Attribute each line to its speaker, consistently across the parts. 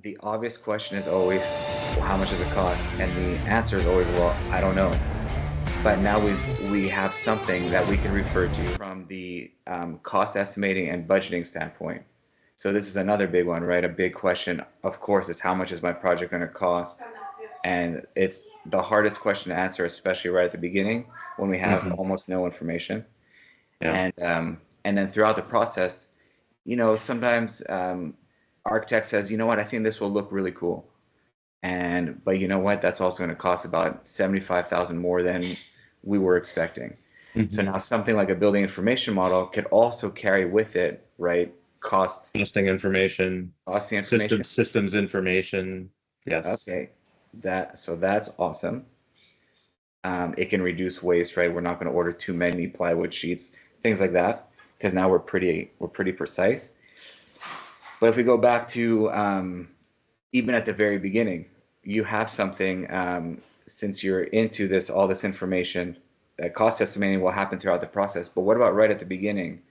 Speaker 1: The obvious question is always, well, how much does it cost? And the answer is always, well, I don't know. But now we have something that we can refer to from the cost estimating and budgeting standpoint. So this is another big one, right? A big question, of course, is how much is my project going to cost? And it's the hardest question to answer, especially right at the beginning when we have
Speaker 2: Hmm.
Speaker 1: almost no information.
Speaker 2: Yeah.
Speaker 1: And then throughout the process, sometimes architect says, you know what, I think this will look really cool. But you know what, that's also going to cost about 75,000 more than we were expecting. So
Speaker 2: Hmm.
Speaker 1: now something like a building information model could also carry with it, right,
Speaker 2: Costing information,
Speaker 1: costing information.
Speaker 2: systems information. Yes.
Speaker 1: Okay, that's awesome. It can reduce waste, right? We're not going to order too many plywood sheets, things like that, because now we're pretty precise. But if we go back to even at the very beginning, you have something, since you're into this, all this information, that cost estimating will happen throughout the process. But what about right at the beginning?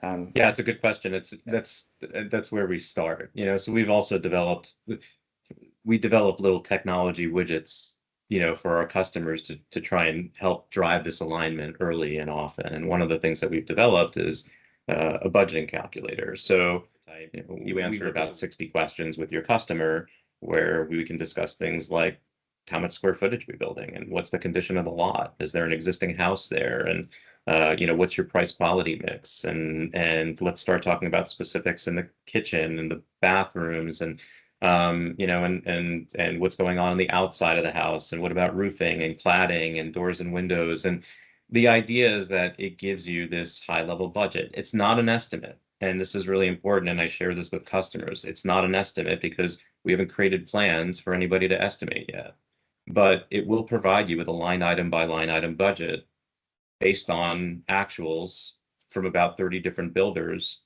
Speaker 1: Um,
Speaker 2: Yeah, it's a good question. That's where we start. So we develop little technology widgets, for our customers to try and help drive this alignment early and often. And one of the things that we've developed is a budgeting calculator. So you
Speaker 1: we
Speaker 2: answer
Speaker 1: look at
Speaker 2: about 60 questions with your customer, where we can discuss things like how much square footage we're building and what's the condition of the lot. Is there an existing house there? And what's your price quality mix? And let's start talking about specifics in the kitchen and the bathrooms and what's going on the outside of the house, and what about roofing and cladding and doors and windows. And the idea is that it gives you this high level budget. It's not an estimate. And this is really important. And I share this with customers. It's not an estimate because we haven't created plans for anybody to estimate yet. But it will provide you with a line item by line item budget based on actuals from about 30 different builders,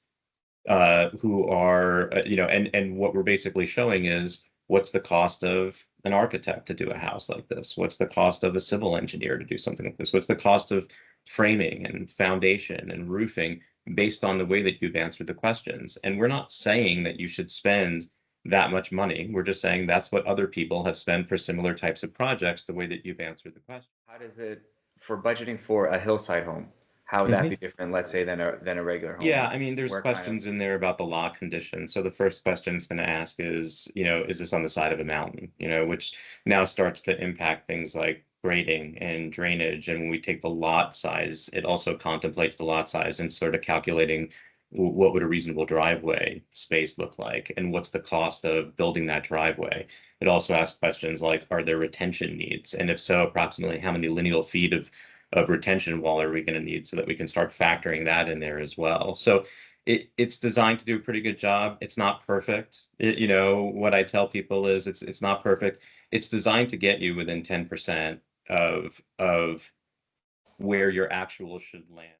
Speaker 2: who are, and what we're basically showing is what's the cost of an architect to do a house like this? What's the cost of a civil engineer to do something like this? What's the cost of framing and foundation and roofing based on the way that you've answered the questions? And we're not saying that you should spend that much money. We're just saying that's what other people have spent for similar types of projects, the way that you've answered the question.
Speaker 1: How does it, for budgeting for a hillside home, how would that be different, let's say, than a regular home?
Speaker 2: Yeah, I mean, there's
Speaker 1: Where kind of,
Speaker 2: questions in there about the lot condition. So the first question it's going to ask is, is this on the side of a mountain? Which now starts to impact things like grading and drainage. And when we take the lot size, it also contemplates the lot size and sort of calculating what would a reasonable driveway space look like, and what's the cost of building that driveway. It also asks questions like, are there retention needs? And if so, approximately how many lineal feet of retention wall are we going to need, so that we can start factoring that in there as well. So it's designed to do a pretty good job. It's not perfect. What I tell people is it's not perfect. It's designed to get you within 10% of where your actual should land.